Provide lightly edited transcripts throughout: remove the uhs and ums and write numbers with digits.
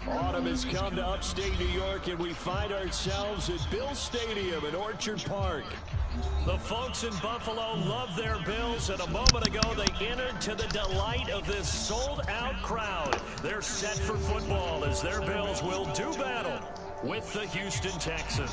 Autumn has come to upstate New York, and we find ourselves at Bill Stadium in Orchard Park. The folks in Buffalo love their Bills, and a moment ago they entered to the delight of this sold-out crowd. They're set for football as their Bills will do battle with the Houston Texans.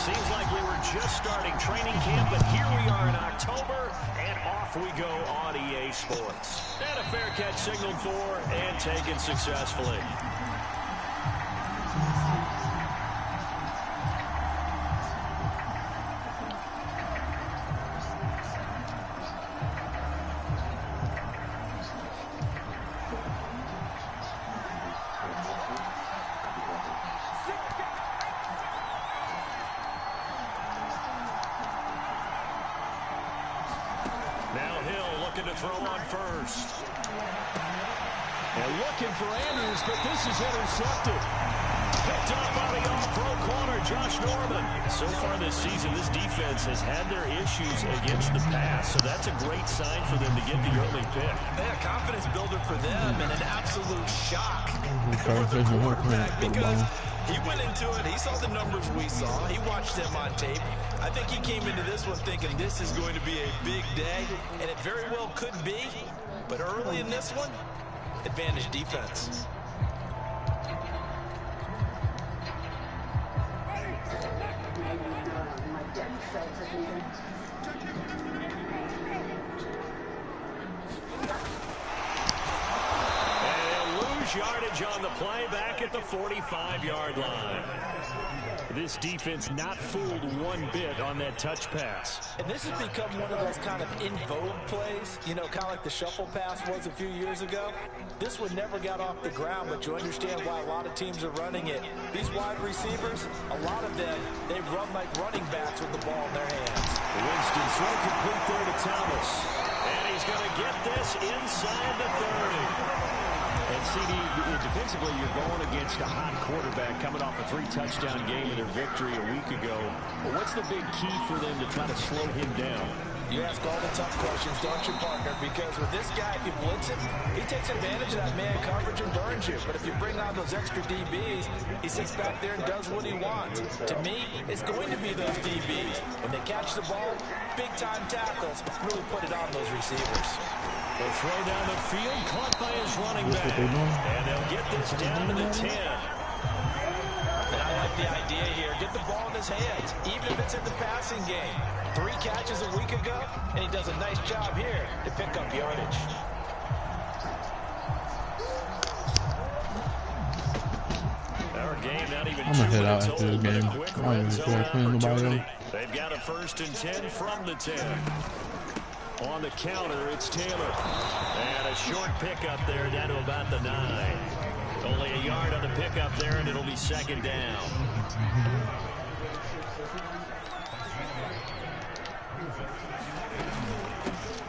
Seems like we were just starting training camp, but here we are in October, and off we go on EA Sports. And a fair catch signaled for and taken successfully. For Andrews, but this is intercepted. Picked up by the all-pro corner, Josh Norman. So far this season, this defense has had their issues against the pass, so that's a great sign for them to get the early pick. Yeah, confidence builder for them and an absolute shock for the quarterback because he went into it, he saw the numbers we saw, he watched them on tape. I think he came into this one thinking this is going to be a big day, and it very well could be, but early in this one, advantage defense. And they'll lose yardage on the play back at the 45-yard line. This defense not fooled one bit on that touch pass. And this has become one of those kind of in vogue plays, you know, kind of like the shuffle pass was a few years ago. This one never got off the ground, but you understand why a lot of teams are running it. These wide receivers, a lot of them, they run like running backs with the ball in their hands. Winston throw complete there to Thomas. And he's going to get this inside the 30. And CD, defensively, you're going against a hot quarterback coming off a 3-touchdown game in their victory a week ago. But what's the big key for them to try to slow him down? You ask all the tough questions, don't you, partner? Because with this guy, if you blitz him, he takes advantage of that man coverage and burns you. But if you bring on those extra DBs, he sits back there and does what he wants. To me, it's going to be those DBs. When they catch the ball, big-time tackles really put it on those receivers. They'll throw down the field, caught by his running back. And they'll get this down to the 10. And I like the idea here. Get the ball in his hands, even if it's in the passing game. 3 catches a week ago, and he does a nice job here to pick up yardage. Our game not even I'm gonna head out after the game. I don't even nobody else. They've got a 1st and 10 from the 10. On the counter, it's Taylor. And a short pickup there down to about the 9. Only a yard on the pickup there, and it'll be 2nd down.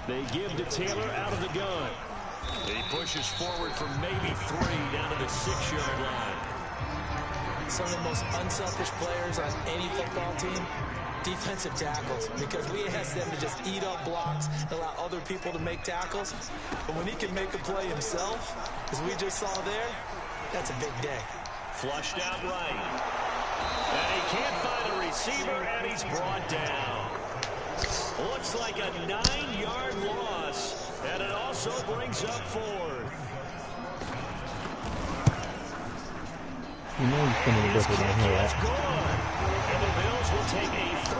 They give to Taylor out of the gun. He pushes forward for maybe 3 down to the 6-yard line. Some of the most unselfish players on any football team, defensive tackles, because we ask them to just eat up blocks and allow other people to make tackles. But when he can make a play himself, as we just saw there, that's a big day. Flushed out right. And he can't find a receiver, and he's brought down. Looks like a 9-yard loss, and it also brings up 4th. You know he's coming to go for down here, right? And the Bills will take a 3-0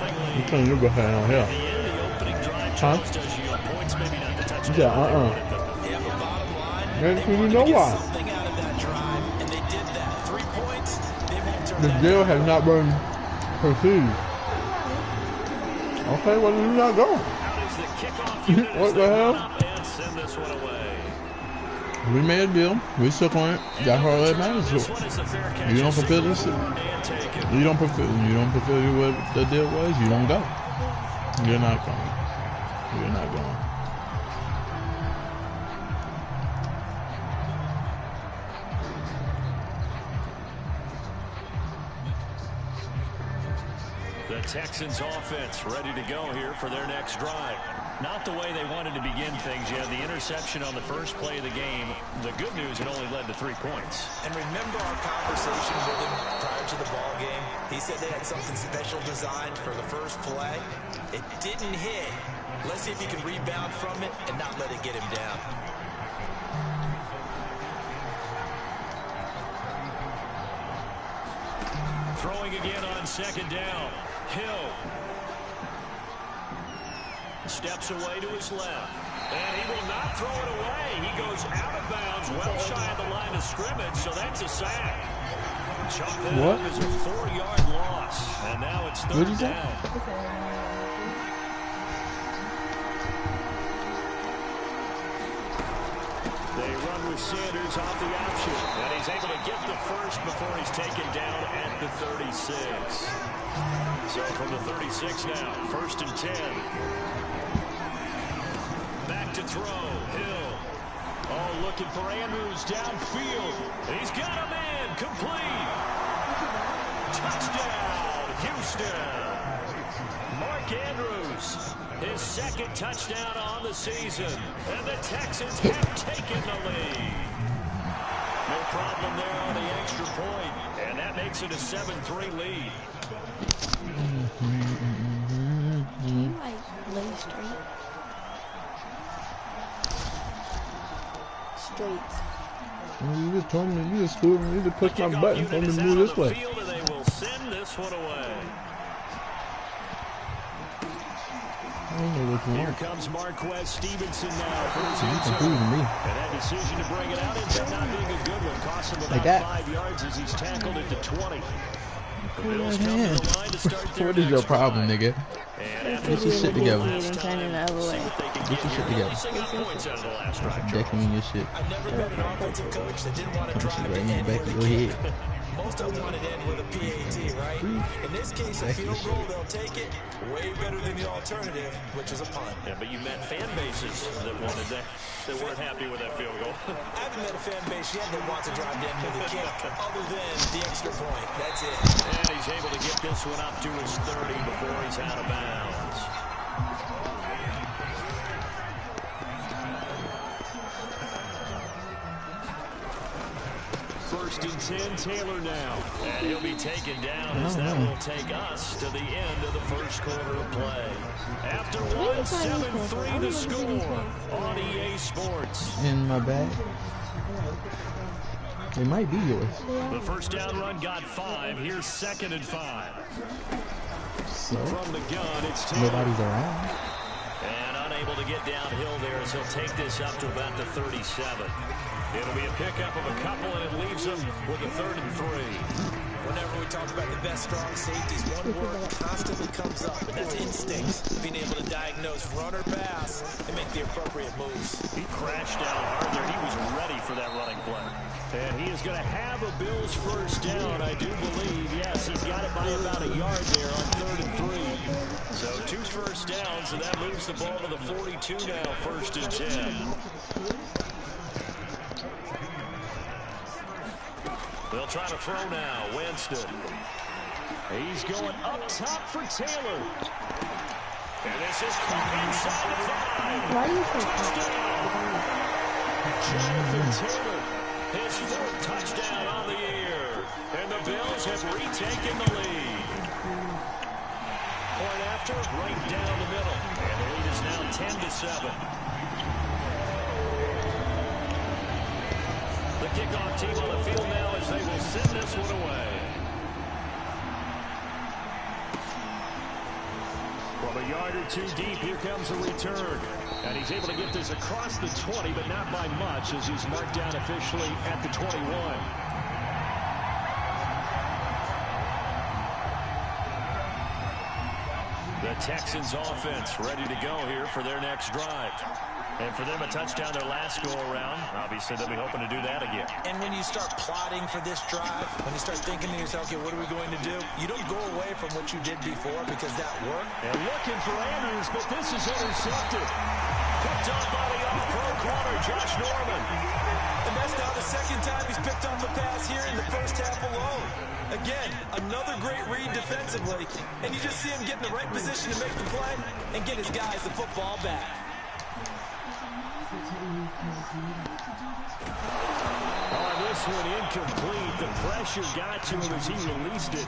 lead. He's coming to go for down here. At the end of the opening drive, Charles does yield points, maybe not the touchdown. Yeah, but bottom line, Maybe they you know wanted to why. get something out of that drive, and they did that. 3 points, they won't turn The that deal down. has not been perceived. Okay, well, you not go. What the hell? And send this one away. We made a deal. We stuck on it. That's all that matters. You don't fulfill this. You don't fulfill what the deal was. You don't go. You're not going. You're not going. The Texans offense ready to go here for their next drive. Not the way they wanted to begin things. You had the interception on the first play of the game. The good news, it only led to 3 points. And remember our conversation with him prior to the ball game? He said they had something special designed for the first play. It didn't hit. Let's see if he can rebound from it and not let it get him down. Throwing again on second down. Hill steps away to his left. And he will not throw it away. He goes out of bounds, well shy of the line of scrimmage, so that's a sack. Chalk that up as a 4-yard loss. And now it's third down. They run with Sanders off the option. And he's able to get the first before he's taken down at the 36. So from the 36 now, 1st and 10. Back to throw. Hill. Oh, looking for Andrews downfield. He's got him in. Complete. Touchdown, Houston. Mark Andrews. His 2nd touchdown on the season. And the Texans have taken the lead. No problem there on the extra point. And that makes it a 7-3 lead. Like lay straight. Straight. You just told me, you just told me to push my button for me to move this way. And they will send this one away. I don't know what you Here want. comes Marquez Stevenson now for his end zone. Confusing me. And that decision to bring it out ends up not being a good one. Cost him about 5 yards as he's tackled at the 20. The Bills come to the line to start their What is your problem, nigga? Get your shit together. Get your shit together. Decking in your shit. I've never met an offensive coach that didn't want to drive Right to in the end back with of a your kick. head. Most of them want it to end with a PAT, right? In this case, a field goal, they'll take it way better than the alternative, which is a punt. Yeah, but you met fan bases that wanted that, that weren't happy with that field goal. I haven't met a fan base yet that wants to drive to end with a kick, other than the extra point. That's it. And he's able to get this one up to his 30 before he's out of bounds. First and 10, Taylor now. And he'll be taken down as that will take us to the end of the first quarter of play. After one, 7-3 the score on EA Sports. In my bag. It might be yours. The first down run got 5. Here's 2nd and 5. So, From the gun, it's Taylor. nobody's around. And unable to get downhill there as he'll take this up to about the 37. It'll be a pickup of a couple, and it leaves them with a 3rd and 3. Whenever we talk about the best strong safeties, one word constantly comes up, and that's instinct. Being able to diagnose run or pass and make the appropriate moves. He crashed down hard there. He was ready for that running play. And he is going to have a Bills first down, I do believe. Yes, he's got it by about a yard there on 3rd and 3. So 2 first downs, and that moves the ball to the 42 now, 1st and 10. They'll try to throw now. Winston. He's going up top for Taylor. And this is inside the 5. Why are you so Jonathan Taylor, his 4th touchdown on the year. And the Bills have retaken the lead. Point after, right down the middle. And the lead is now 10-7. The kickoff team on the field now as they will send this one away. From a yard or 2 deep, here comes a return. And he's able to get this across the 20, but not by much as he's marked down officially at the 21. The Texans offense ready to go here for their next drive. And for them, a touchdown their last go-around. Obviously, they'll be hoping to do that again. And when you start plotting for this drive, when you start thinking to yourself, okay, what are we going to do? You don't go away from what you did before because that worked. And looking for Andrews, but this is intercepted. Picked off by the off-pro corner, Josh Norman. And that's now the 2nd time he's picked off a pass here in the first half alone. Again, another great read defensively, and you just see him get in the right position to make the play and get his guys the football back. On this one, incomplete. The pressure got to him as he released it,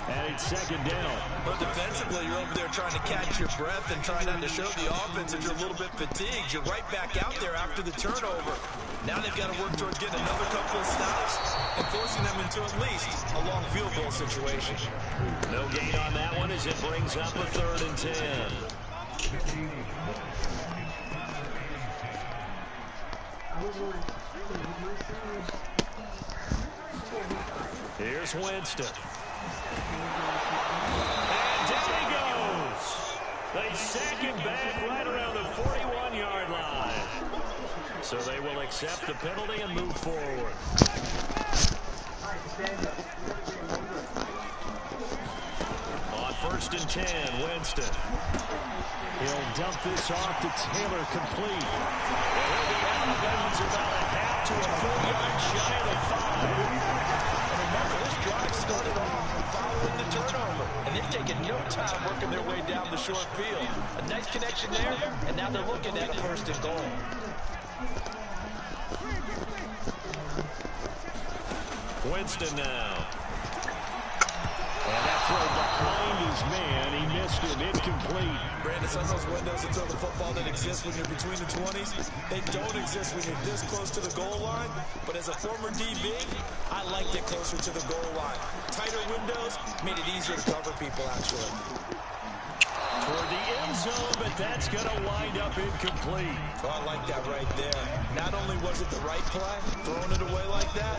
and it's second down. But defensively, you're over there trying to catch your breath and try not to show the offense that you're a little bit fatigued. You're right back out there after the turnover. Now they've got to work towards getting another couple of stops and forcing them into at least a long field goal situation. No gain on that one as it brings up a 3rd and 10. Here's Winston. And down he goes. They sack him back right around the 41-yard line. So they will accept the penalty and move forward. On 1st and 10, Winston. He'll dump this off to Taylor, complete. And he'll be out of bounds about a half to a 4-yard shy of the 5. And remember, this drive started off following the turnover, and they've taken no time working their way down the short field. A nice connection there, and now they're looking at 1st and goal. Winston now. And that throw behind his man. He missed it. Incomplete. Brandon, some of those windows into the football that exist when you're between the 20s, they don't exist when you're this close to the goal line. But as a former DB, I liked it closer to the goal line. Tighter windows made it easier to cover people, actually. Toward the end zone, but that's going to wind up incomplete. Oh, I like that right there. Not only was it the right play, throwing it away like that,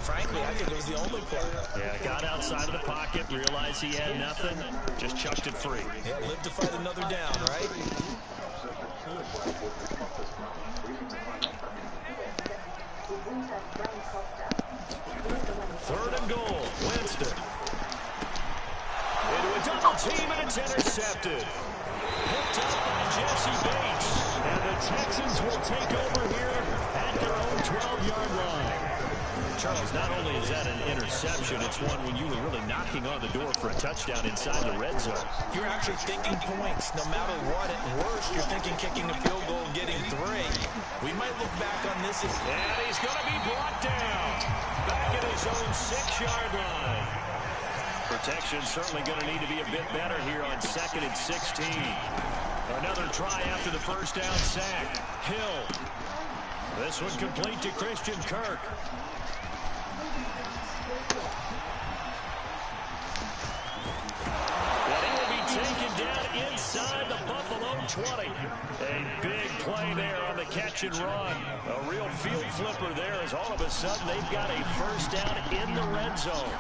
frankly, I think it was the only play. Yeah, got outside of the pocket, realized he had nothing, just chucked it free. Yeah, live to fight another down, right? 3rd and goal, Winston. Into a double team, and it's intercepted. Picked up by Jesse Bates. And the Texans will take over here at their own 12-yard line. Charles, not only is that an interception, it's one when you were really knocking on the door for a touchdown inside the red zone. You're actually thinking points. No matter what, at worst, you're thinking kicking the field goal and getting 3. We might look back on this as... And he's going to be brought down. Back at his own 6-yard line. Protection certainly going to need to be a bit better here on 2nd and 16. Another try after the first down sack. Hill. This one complete to Christian Kirk. And he will be taken down inside the Buffalo 20. A big play there on the catch and run. A real field flipper there as all of a sudden they've got a first down in the red zone.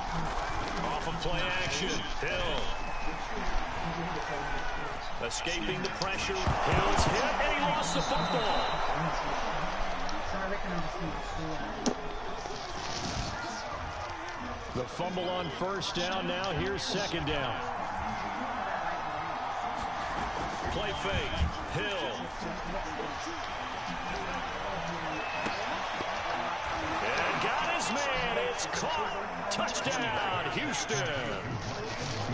Off of play action, Hill. Escaping the pressure. Hill's hit, and he lost the football. The fumble on first down. Now here's 2nd down. Play fake. Hill. And got his man. It's caught. Touchdown, Houston.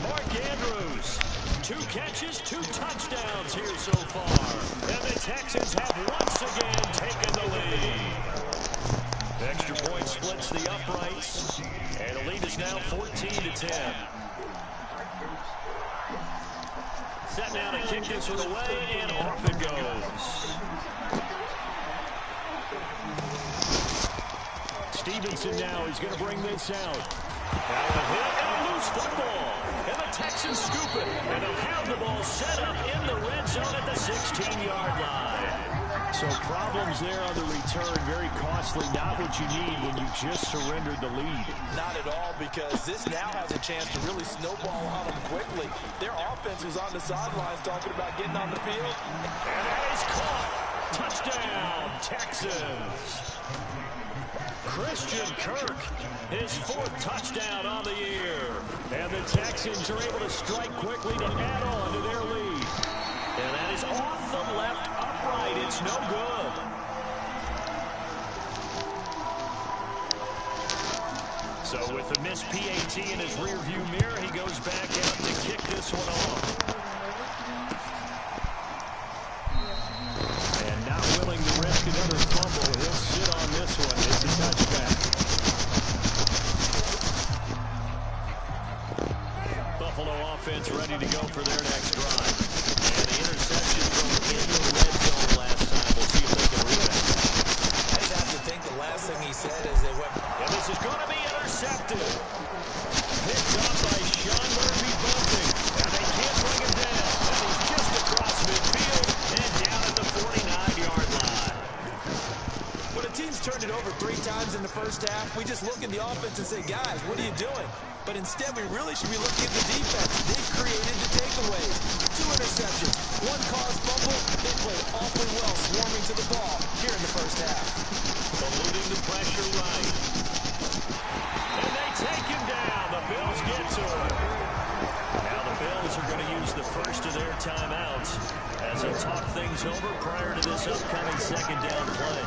Mark Andrews. 2 catches, 2 touchdowns here so far. And the Texans have once again taken the lead. Extra point splits the uprights. And the lead is now 14-10. Set now to kick this one away, and off it goes. Stevenson now is going to bring this out. Now a hit and a loose football. And the Texans scoop it. And they'll have the ball set up in the red zone at the 16-yard line. So problems there on the return, very costly. Not what you need when you just surrendered the lead. Not at all, because this now has a chance to really snowball on them quickly. Their offense was on the sidelines talking about getting on the field. And that is caught. Touchdown, Texans. Christian Kirk, his 4th touchdown on the year. And the Texans are able to strike quickly to add on to their lead. And that is off the left upright. It's no good. So with the missed PAT in his rearview mirror, he goes back out to kick this one off. And not willing to risk another fumble, he'll sit on this one. It's a touchback. Buffalo offense ready to go for their next drive. And the interception from in the red zone last time. We'll see if they can rebound. I just have to think the last thing he said is they went. And this is going to be intercepted. Picked up by Sean Murphy-Bunting. And they can't bring him down. And he's just across midfield and down at the 49-yard line. When a team's turned it over 3 times in the first half, we just look at the offense and say, guys, what are you doing? But instead, we really should be looking at the defense. They've created the takeaways. 2 interceptions, 1 caused fumble. They played awfully well swarming to the ball here in the first half. Eluding the pressure right. And they take him down. The Bills get to him. Now the Bills are going to use the first of their timeouts as they talk things over prior to this upcoming second down play.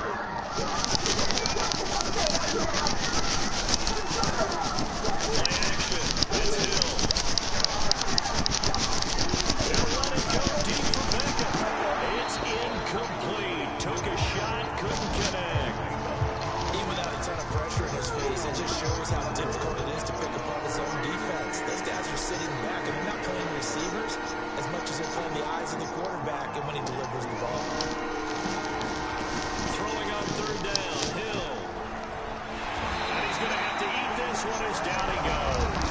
Play action. It's Hill. They'll let it go deep for Beckham. It's incomplete. Took a shot, couldn't connect. Even without a ton of pressure in his face, it just shows how difficult it is to pick apart his own defense. Those guys are sitting back and they're not playing receivers as much as they're playing the eyes of the quarterback and when he delivers the ball. Throwing on third down, Hill. And he's going to have to eat this one as down he goes.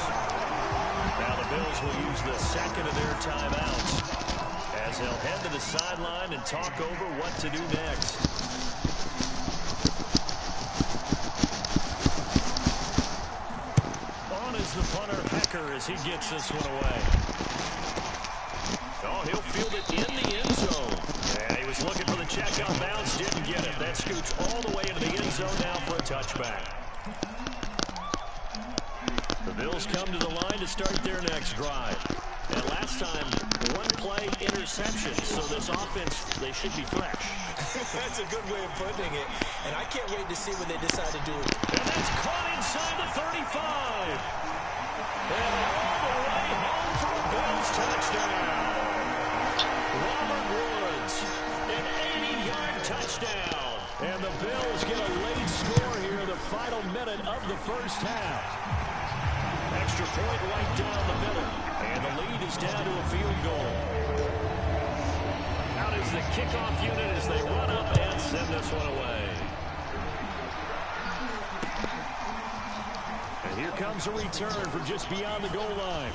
Now the Bills will use the second of their timeouts as they'll head to the sideline and talk over what to do next. On is the punter, Hecker, as he gets this one away. Oh, he'll field it in the end zone. And he was looking for the check on bounce, didn't get it. That scoots all the way into the end zone now for a touchback. The Bills come to the line to start their next drive. And last time, 1 play interception. So this offense, they should be fresh. That's a good way of putting it. And I can't wait to see what they decide to do. And that's caught inside the 35. And all the way home for a Bills touchdown. Robert Woods, an 80-yard touchdown. And the Bills get a late score here in the final minute of the first half. Extra point right down the middle. And the lead is down to a field goal. Out is the kickoff unit as they run up and send this one away. And here comes a return from just beyond the goal line.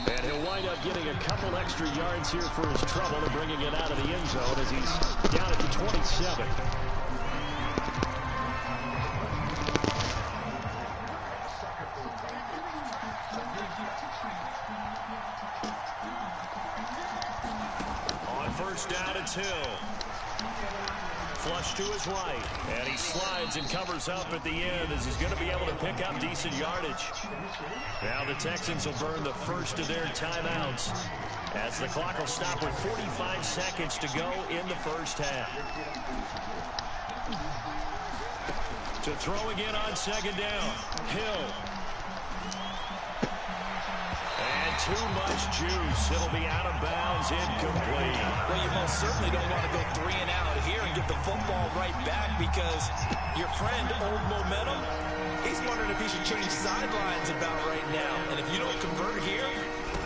And he'll wind up getting a couple extra yards here for his trouble and bringing it out of the end zone as he's down at the 27. On first down, it's Hill. Flush to his right, and he slides and covers up at the end as he's going to be able to pick up decent yardage. Now the Texans will burn the first of their timeouts as the clock will stop with 45 seconds to go in the first half. To throw again on second down, Hill. And too much juice. It'll be out of bounds, incomplete. Well, you most certainly don't want to go 3 and out here and get the football right back because your friend, Old Momentum, he's wondering if he should change sidelines about right now. And if you don't convert here,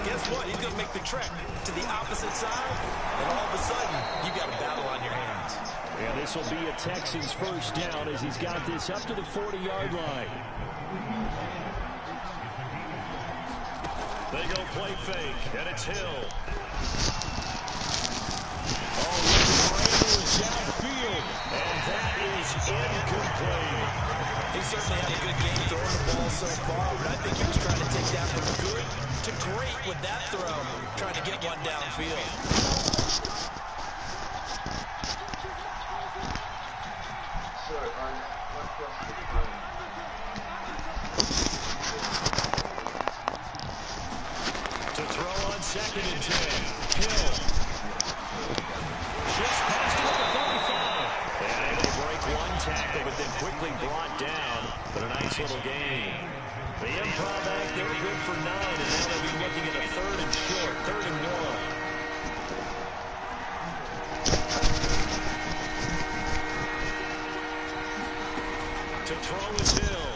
guess what? He's going to make the trek to the opposite side, and all of a sudden, you've got a battle on your hands. And this will be a Texans first down as he's got this up to the 40-yard line. They go play fake, and it's Hill. Oh, he's downfield, and that is incomplete. He certainly had a good game throwing the ball so far, but I think he was trying to take that from good to great with that throw, trying to get one downfield. To throw on second and 10. Hill. Just past him at the 35. And they break one tackle, but then quickly brought down. But a nice little gain. The improv back there, good for 9, and now they'll be looking at a 3rd and short, 3rd and 1. To throw is Hill.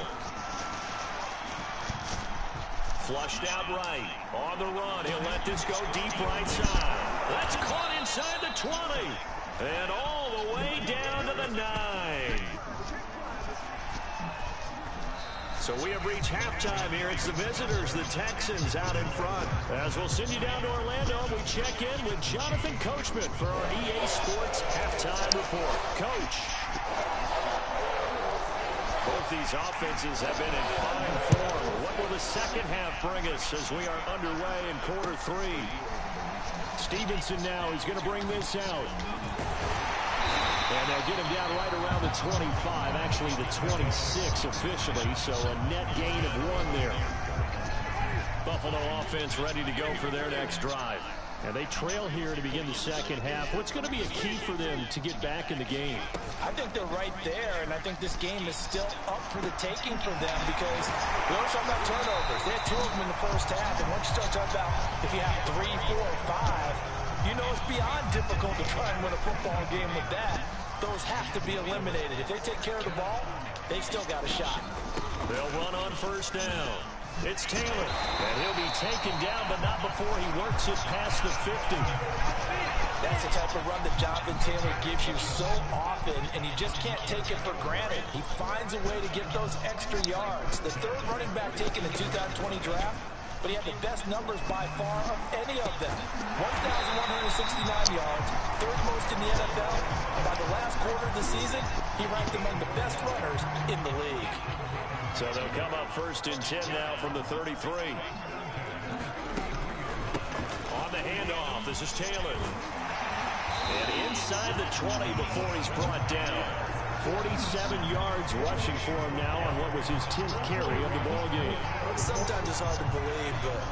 Flushed out right. On the run. He'll let this go deep right side. That's caught inside the 20. And all the way down to the 9. So we have reached halftime here. It's the visitors, the Texans, out in front. As we'll send you down to Orlando, we check in with Jonathan Coachman for our EA Sports Halftime Report. Coach. Both these offenses have been in fine form. What will the second half bring us as we are underway in quarter 3? Stevenson now is going to bring this out. And they'll get him down right around the 25, actually the 26 officially, so a net gain of 1 there. Buffalo offense ready to go for their next drive. And they trail here to begin the second half. What's going to be a key for them to get back in the game? I think they're right there, and I think this game is still up for the taking for them because we always talk about turnovers. They had 2 of them in the first half, and once you start talking about if you have 3, 4, 5, you know it's beyond difficult to try and win a football game with that. Those have to be eliminated. If they take care of the ball, they've still got a shot. They'll run on first down. It's Taylor, and he'll be taken down, but not before he works it past the 50. That's the type of run that Jonathan Taylor gives you so often, and you just can't take it for granted. He finds a way to get those extra yards. The 3rd running back taken in the 2020 draft, but he had the best numbers by far of any of them. 1,169 yards, 3rd most in the NFL, and by the last quarter of the season, he ranked among the best runners in the league. So they'll come up 1st and 10 now from the 33. On the handoff, this is Taylor. And inside the 20 before he's brought down. 47 yards rushing for him now on what was his 10th carry of the ball game. Sometimes it's hard to believe, but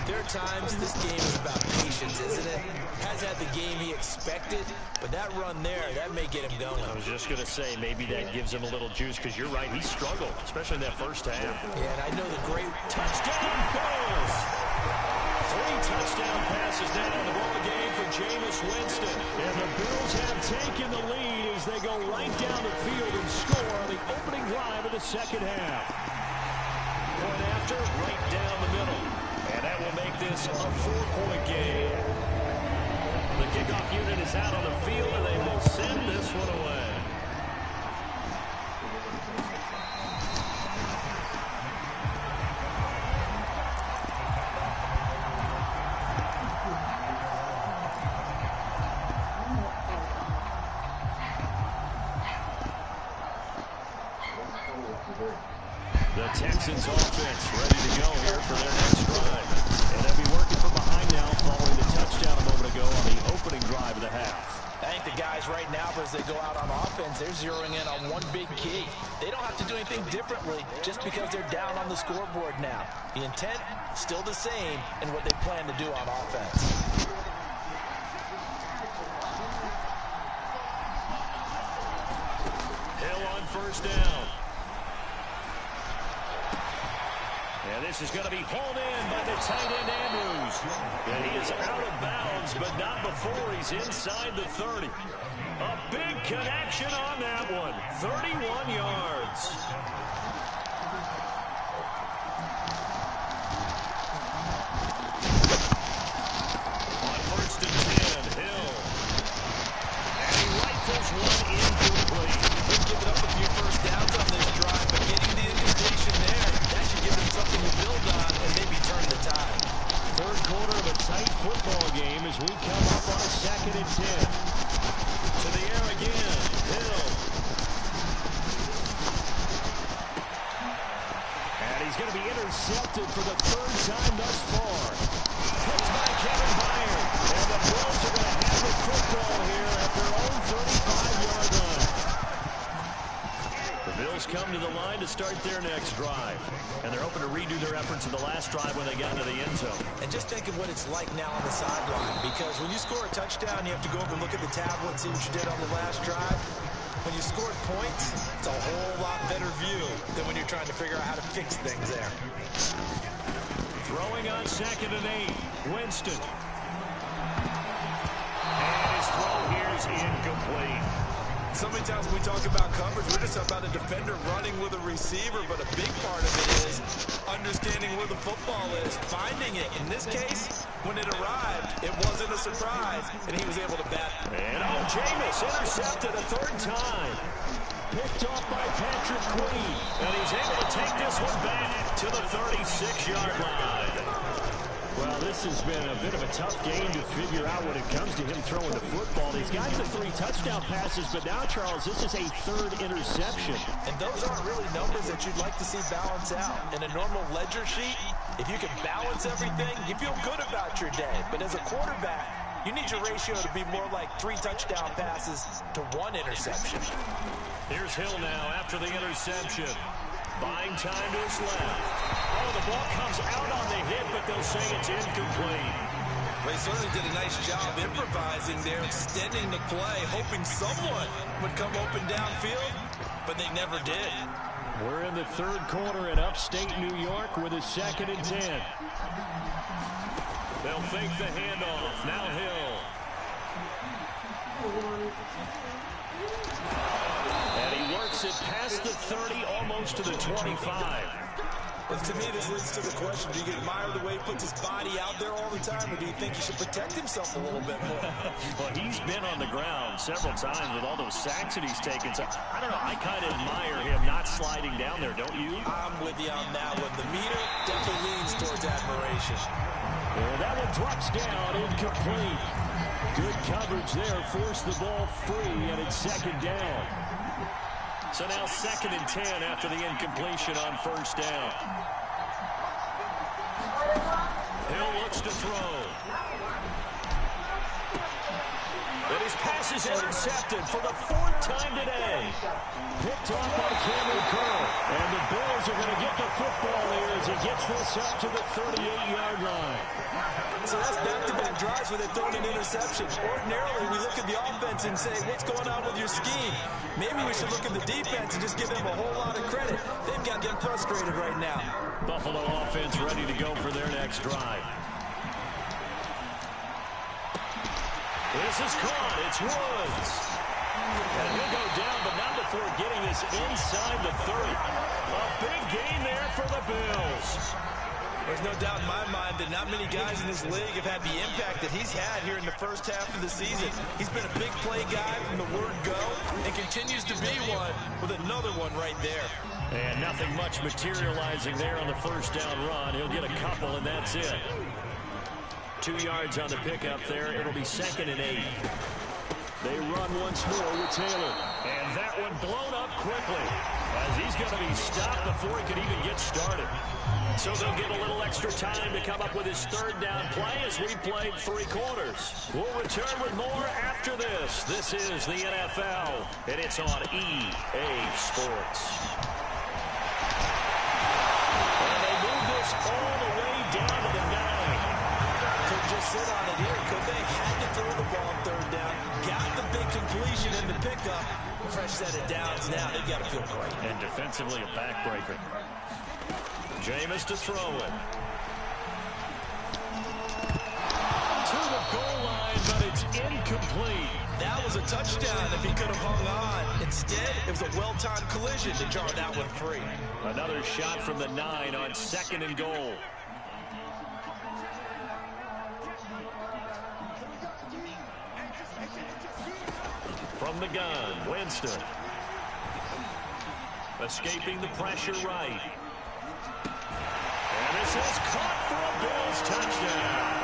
there are times this game is about patience, isn't it? Has had the game he expected, but that run there, that may get him going. I was just going to say, maybe that gives him a little juice, because you're right, he struggled, especially in that first half. Yeah, and I know the great touchdown Bills. 3 touchdown passes now in the ball game for Jameis Winston. And the Bills have taken the lead as they go right down the field and score on the opening drive of the second half. Point after, right down the middle. And that will make this a 4-point game. The kickoff unit is out on the field, and they will send this one away. The Texans offense ready to go here for their next drive. And they'll be working from behind now following the touchdown a moment ago on the opening drive of the half. I think the guys right now, as they go out on offense, they're zeroing in on one big key. They don't have to do anything differently just because they're down on the scoreboard now. The intent, still the same in what they plan to do on offense. Hill on first down. And this is going to be hauled in by the tight end Andrews. And he is out of bounds, but not before he's inside the 30. A big connection on that one. 31 yards. On first and 10, Hill. And he rifles one incomplete. They've given up a few first downs on this drive, but getting the incompletion there, that should give them something to build on and maybe turn the tide. Third quarter of a tight football game as we come up on a 2nd and 10. To the air again, Hill. And he's going to be intercepted for the 3rd time thus far. Picked by Kevin Byard. And the Bills are going to have the football here at their own 35-yard line. The Bills come to the line to start their next drive. And they're hoping to redo their efforts in the last drive when they got into the end zone. And just think of what it's like now on the sideline, because when you score a touchdown, you have to go over and look at the tablet and see what you did on the last drive. when you scored points, it's a whole lot better view than when you're trying to figure out how to fix things there. Throwing on 2nd and 8. Winston. And his throw here is incomplete. So many times when we talk about coverage, we're just about a defender running with a receiver, but a big part of it is understanding where the football is, finding it. In this case, when it arrived, it wasn't a surprise, and he was able to bat. And Jameis intercepted a 3rd time. Picked off by Patrick Queen, and he's able to take this one back to the 36-yard line. Well, this has been a bit of a tough game to figure out when it comes to him throwing the football. He's got the 3 touchdown passes, but now, Charles, this is a 3rd interception. And those aren't really numbers that you'd like to see balance out. In a normal ledger sheet, if you can balance everything, you feel good about your day. But as a quarterback, you need your ratio to be more like 3 touchdown passes to 1 interception. Here's Hill now after the interception. Buying time to his left. Oh, the ball comes out on the hit, but they'll say it's incomplete. They certainly did a nice job improvising there, extending the play, hoping someone would come open downfield, but they never did. We're in the 3rd quarter in upstate New York with a 2nd and 10. They'll fake the handoff. Now Hill. And he works it past the 30, almost to the 25. Well, to me, this leads to the question, do you admire the way he puts his body out there all the time, or do you think he should protect himself a little bit more? Well, he's been on the ground several times with all those sacks that he's taken. So, I don't know, I kind of admire him not sliding down there, don't you? I'm with you on that one. The meter definitely leans towards admiration. And that one drops down, incomplete. Good coverage there, forced the ball free, and it's 2nd down. So now 2nd and 10 after the incompletion on 1st down. Hill looks to throw. And his pass is intercepted for the 4th time today. Picked off by Cameron Curl. And the Bills are going to get the football here as he gets this up to the 38-yard line. So that's back-to-back drives where they're throwing an interception. Ordinarily, we look at the offense and say, what's going on with your scheme? Maybe we should look at the defense and just give them a whole lot of credit. They've got them frustrated right now. Buffalo offense ready to go for their next drive. This is caught. It's Woods. And he'll go down, but not before getting this inside the 30. A big gain there for the Bills. There's no doubt in my mind that not many guys in this league have had the impact that he's had here in the 1st half of the season. He's been a big play guy from the word go and continues to be one with another one right there. And nothing much materializing there on the 1st down run. He'll get a couple, and that's it. 2 yards on the pickup there. It'll be 2nd and 8. They run once more with Taylor. And that one blown up quickly as he's going to be stopped before he can even get started. So they'll get a little extra time to come up with his 3rd down play as we played 3 quarters. We'll return with more after this. This is the NFL, and it's on EA Sports. And they move this all the way down to the 9. Could just sit on it here. Could they? Had to throw the ball 3rd down. Got the big completion in the pickup. Fresh set of downs now. They've got to feel great. And defensively a backbreaker. Jameis to throw it. To the goal line, but it's incomplete. That was a touchdown if he could have hung on. Instead, it was a well-timed collision to jar that one free. Another shot from the 9 on 2nd and goal. From the gun, Winston. Escaping the pressure right. And this is caught for a Bills touchdown.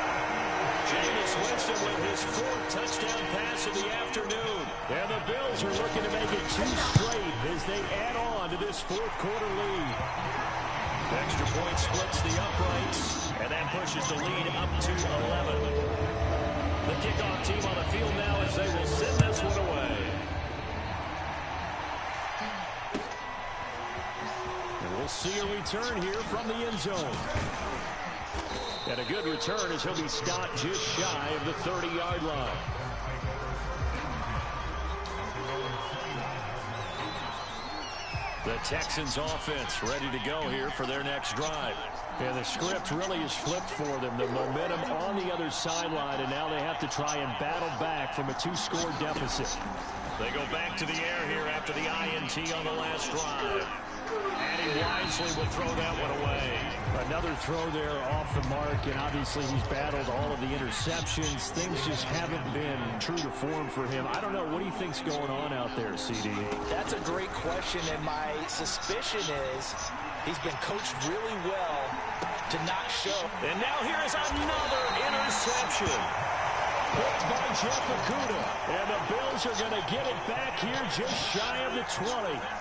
Jameis Winston with his 4th touchdown pass of the afternoon. And the Bills are looking to make it 2 straight as they add on to this 4th quarter lead. Extra point splits the uprights, and that pushes the lead up to 11. The kickoff team on the field now as they will send this one away. And we'll see a return here from the end zone. And a good return as he'll be stopped just shy of the 30-yard line. The Texans offense ready to go here for their next drive. And the script really is flipped for them. The momentum on the other sideline, and now they have to try and battle back from a 2-score deficit. They go back to the air here after the INT on the last drive. And he wisely will throw that one away. Another throw there off the mark, and obviously he's battled all of the interceptions. Things just haven't been true to form for him. I don't know. What do you think's going on out there, CD? That's a great question, and my suspicion is he's been coached really well to not show. And now here is another interception. Picked by Jeff Okudah. And the Bills are going to get it back here just shy of the 20.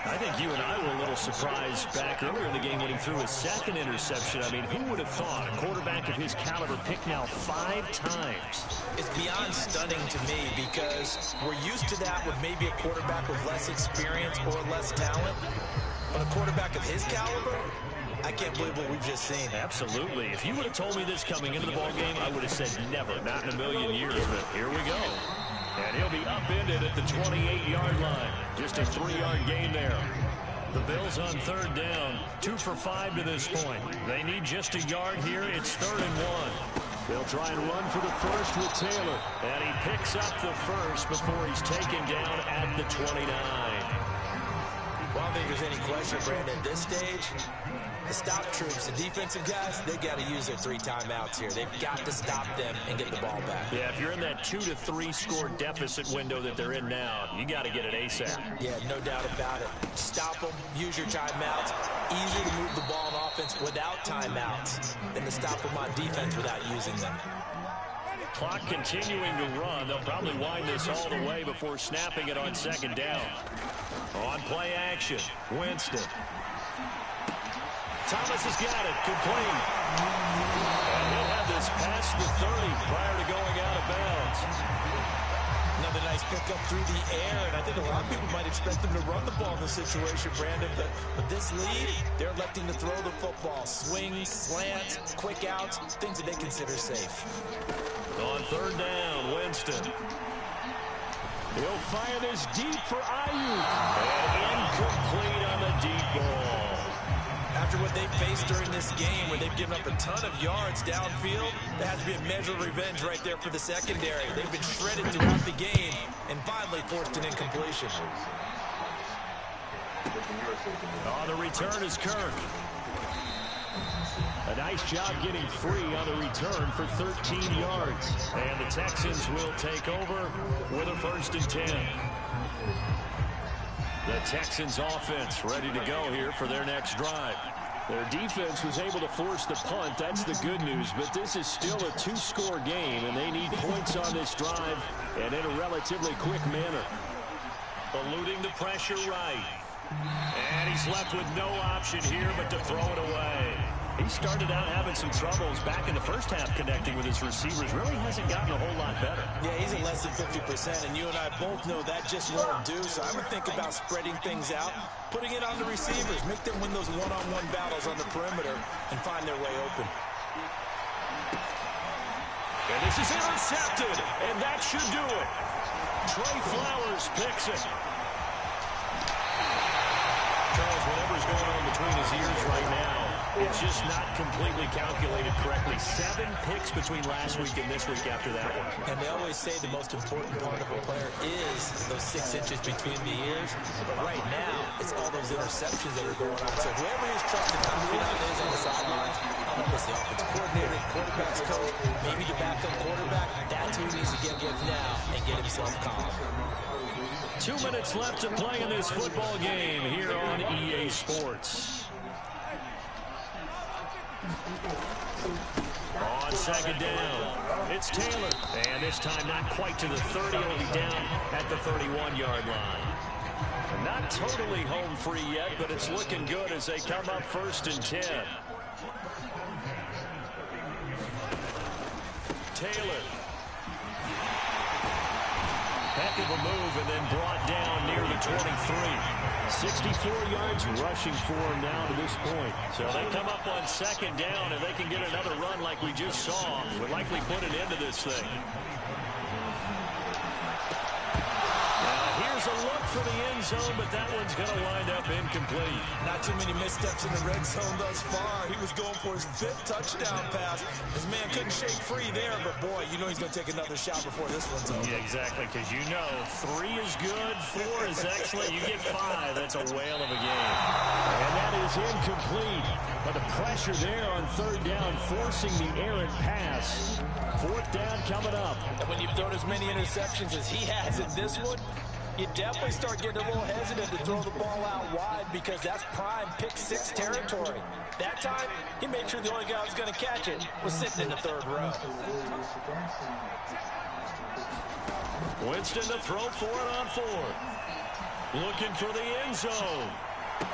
I think you and I were a little surprised back earlier in the game when he threw his second interception. I mean, who would have thought a quarterback of his caliber picked now 5 times? It's beyond stunning to me because we're used to that with maybe a quarterback with less experience or less talent. But a quarterback of his caliber, I can't believe what we've just seen. Absolutely. If you would have told me this coming into the ballgame, I would have said never, not in a million years. But here we go. And he'll be upended at the 28-yard line. Just a 3-yard gain there. The Bills on 3rd down, 2 for 5 to this point. They need just a yard here. It's 3rd and 1. They'll try and run for the first with Taylor. And he picks up the first before he's taken down at the 29. Well, I don't think there's any question, Brandon, at this stage, the stop troops, the defensive guys, they got to use their 3 timeouts here. They've got to stop them and get the ball back. Yeah, if you're in that 2 to 3 score deficit window that they're in now, you got to get it ASAP. Yeah, no doubt about it. Stop them, use your timeouts. Easier to move the ball on offense without timeouts than to stop them on defense without using them. Clock continuing to run. They'll probably wind this all the way before snapping it on 2nd down. On play action, Winston. Thomas has got it, complete. And he'll have this past the 30 prior to going out of bounds. Another nice pickup through the air, and I think a lot of people might expect them to run the ball in this situation, Brandon, but with this lead, they're electing to throw the football. Swings, slants, quick outs, things that they consider safe. On 3rd down, Winston. He'll fire this deep for Ayuk. And incomplete on the deep ball. After what they faced during this game, where they've given up a ton of yards downfield, there has to be a measure of revenge right there for the secondary. They've been shredded throughout the game and finally forced an incompletion. On the return is Kirk. A nice job getting free on the return for 13 yards. And the Texans will take over with a 1st and 10. The Texans offense ready to go here for their next drive. Their defense was able to force the punt. That's the good news. But this is still a 2-score game, and they need points on this drive and in a relatively quick manner. Eluding the pressure right. And he's left with no option here but to throw it away. He started out having some troubles back in the first half connecting with his receivers. Really hasn't gotten a whole lot better. Yeah, he's at less than 50%, and you and I both know that just won't do. So I would think about spreading things out, putting it on the receivers, make them win those one-on-one battles on the perimeter and find their way open. And this is intercepted, and that should do it. Trey Flowers picks it. Charles, whatever's going on between his ears right now, it's just not completely calculated correctly. 7 picks between last week and this week after that one. And they always say the most important part of a player is those 6 inches between the ears. But right now, it's all those interceptions that are going on. So whoever his trusted confidant is on the sidelines, I don't know if it's the offensive coordinator, quarterback's coach, maybe the backup quarterback, that's who he needs to get with now and get himself calm. 2 minutes left to play in this football game here on EA Sports. On 2nd down, it's Taylor. And this time not quite to the 30, only down at the 31-yard line. Not totally home free yet, but it's looking good as they come up 1st and 10. Taylor. Heck of a move and then brought down near the 23. 64 yards rushing for him now to this point. So they come up on 2nd down, and they can get another run like we just saw. Would likely put an end to this thing. Now here's a look for the end zone, but that one's going to wind up incomplete. Not too many missteps in the red zone thus far. He was going for his 5th touchdown pass. His man couldn't shake free there, but boy, you know he's going to take another shot before this one's over. Yeah, exactly, because you know 3 is good, 4 is excellent. You get 5, that's a whale of a game. And that is incomplete. But the pressure there on 3rd down, forcing the errant pass. 4th down coming up. And when you've thrown as many interceptions as he has in this one, you definitely start getting a little hesitant to throw the ball out wide because that's prime pick-6 territory. That time, he made sure the only guy who was going to catch it was sitting in the 3rd row. Winston to throw for it on 4th. Looking for the end zone. And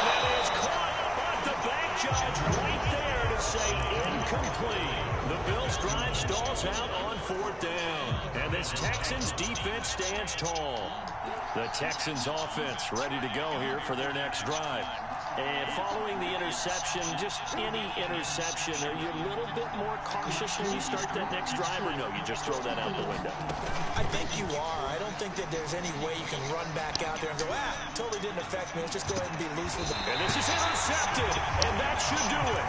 that is caught, but the back judge right there to say incomplete. The Bills' drive stalls out on 4th down. And this Texans defense stands tall. The Texans offense ready to go here for their next drive. And following the interception, just any interception, are you a little bit more cautious when you start that next drive, or no, you just throw that out the window? I think you are. I don't think that there's any way you can run back out there and go, totally didn't affect me. Let's just go ahead and be loose with it. And this is intercepted, and that should do it.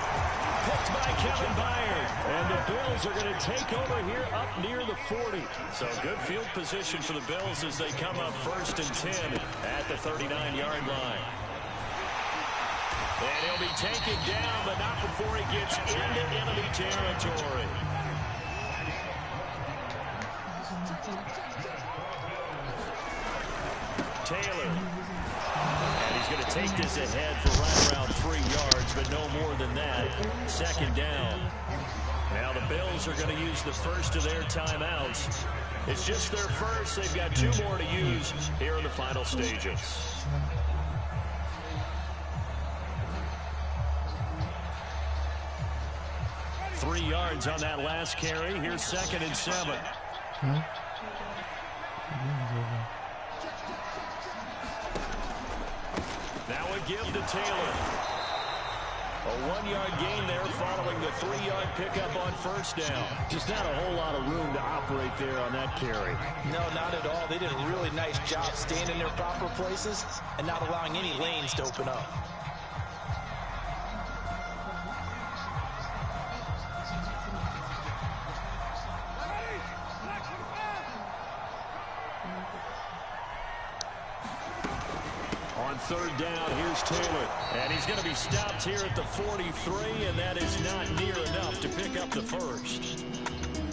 Picked by Kevin Byard. And the Bills are going to take over here up near the 40. So good field position for the Bills as they come up 1st and 10 at the 39-yard line. And he'll be taken down, but not before he gets into enemy territory. Taylor. And he's going to take this ahead for right around 3 yards, but no more than that. 2nd down. Now the Bills are going to use the first of their timeouts. It's just their first. They've got 2 more to use here in the final stages. Three yards on that last carry. Here's 2nd and 7. Now a give to Taylor. A 1-yard gain there following the 3-yard pickup on 1st down. Just not a whole lot of room to operate there on that carry. No, not at all. They did a really nice job staying in their proper places and not allowing any lanes to open up. On 3rd down, here's Taylor. And he's going to be stopped here at the 43, and that is not near enough to pick up the first.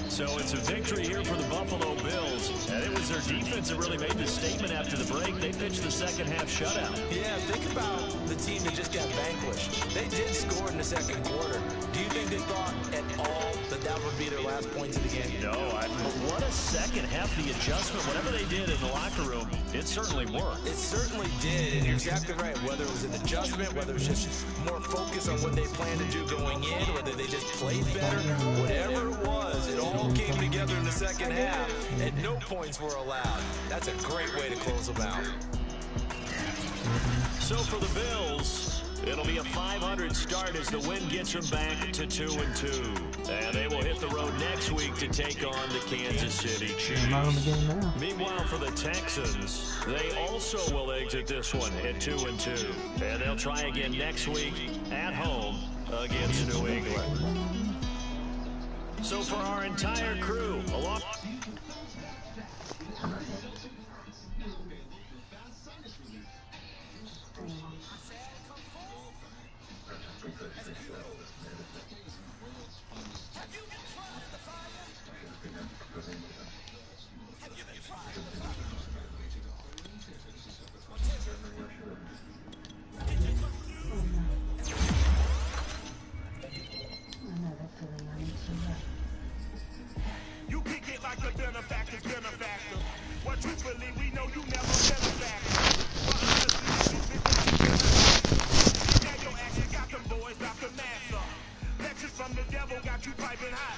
So it's a victory here for the Buffalo Bills. And it was their defense that really made the statement after the break. They pitched the second-half shutout. Yeah, think about the team that just got vanquished. They did score in the 2nd quarter. Do you think they thought at all that that would be their last points of the game? No, but what a second half, the adjustment. Whatever they did in the locker room, it certainly worked. It certainly did, and you're exactly right. Whether it was an adjustment, whether it was just more focus on what they planned to do going in, whether they just played better, whatever it was, it all came together in the 2nd half, and no points were allowed. That's a great way to close them out. So for the Bills, it'll be a 500 start as the win gets them back to 2-2. And they will hit the road next week to take on the Kansas City Chiefs. Meanwhile, for the Texans, they also will exit this one at 2-2. And they'll try again next week at home against New England. So for our entire crew, along... You kick it like a benefactor's benefactor. What you believe, we know you never been a factor. But honestly, yeah, your action got them boys about to mass up. Lectures from the devil got you piping hot.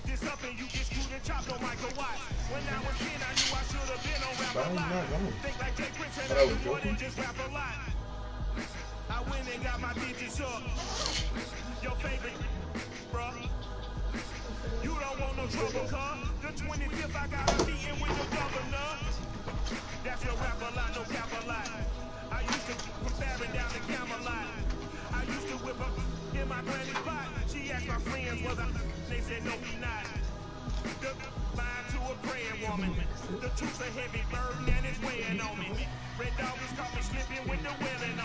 This up and you get screwed and chopped on Michael Watts. When I was 10, I knew I should have been on rap a lot. Think like Jay Prince and I was more than just rap a lot. I went and got my digits up. Your favorite, bruh. You don't want no trouble, cuz. The 25th, I got a meeting with the governor. That's Cause you rap a lot, no cap a lot. I used to from Barron down to Camelot. I used to whip up in my granny spot. She asked my friends, was I? They said, no, we not. The line to a praying woman. The truth's a heavy burden and it's weighing on me.